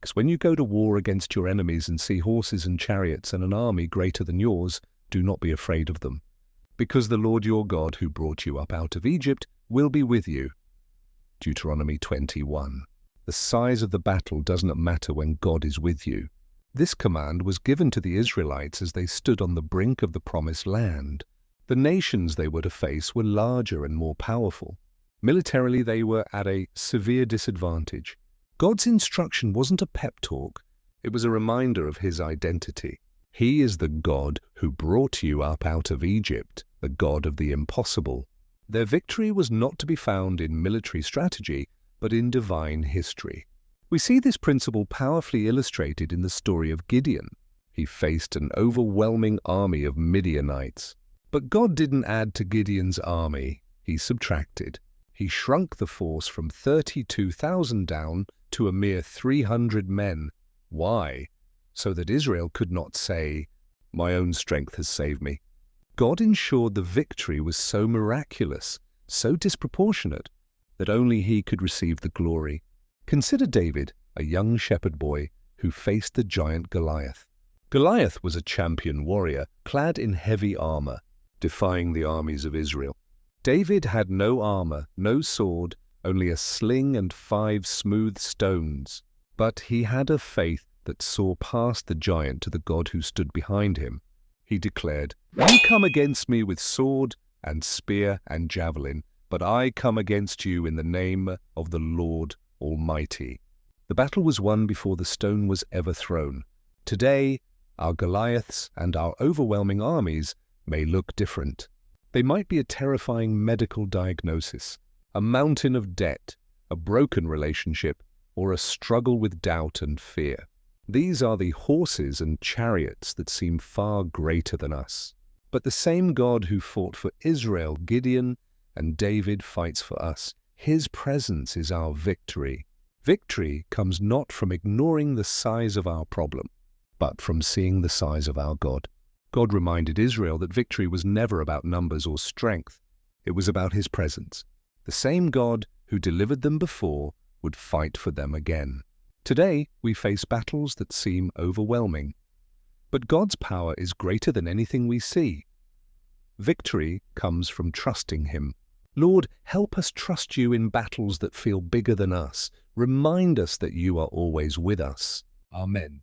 6. When you go to war against your enemies and see horses and chariots and an army greater than yours, do not be afraid of them, because the Lord your God, who brought you up out of Egypt, will be with you. Deuteronomy 21. The size of the battle does not matter when God is with you. This command was given to the Israelites as they stood on the brink of the promised land. The nations they were to face were larger and more powerful. Militarily, they were at a severe disadvantage. God's instruction wasn't a pep talk. It was a reminder of His identity. He is the God who brought you up out of Egypt, the God of the impossible. Their victory was not to be found in military strategy, but in divine history. We see this principle powerfully illustrated in the story of Gideon. He faced an overwhelming army of Midianites. But God didn't add to Gideon's army, He subtracted. He shrunk the force from 32,000 down to a mere 300 men. Why? So that Israel could not say, "My own strength has saved me." God ensured the victory was so miraculous, so disproportionate, that only He could receive the glory. Consider David, a young shepherd boy who faced the giant Goliath. Goliath was a champion warrior, clad in heavy armor, defying the armies of Israel. David had no armor, no sword, only a sling and 5 smooth stones. But he had a faith that saw past the giant to the God who stood behind him. He declared, "You come against me with sword and spear and javelin, but I come against you in the name of the Lord Almighty." The battle was won before the stone was ever thrown. Today, our Goliaths and our overwhelming armies may look different. They might be a terrifying medical diagnosis, a mountain of debt, a broken relationship, or a struggle with doubt and fear. These are the horses and chariots that seem far greater than us. But the same God who fought for Israel, Gideon, and David fights for us. His presence is our victory. Victory comes not from ignoring the size of our problem, but from seeing the size of our God. God reminded Israel that victory was never about numbers or strength. It was about His presence. The same God who delivered them before would fight for them again. Today, we face battles that seem overwhelming. But God's power is greater than anything we see. Victory comes from trusting Him. Lord, help us trust You in battles that feel bigger than us. Remind us that You are always with us. Amen.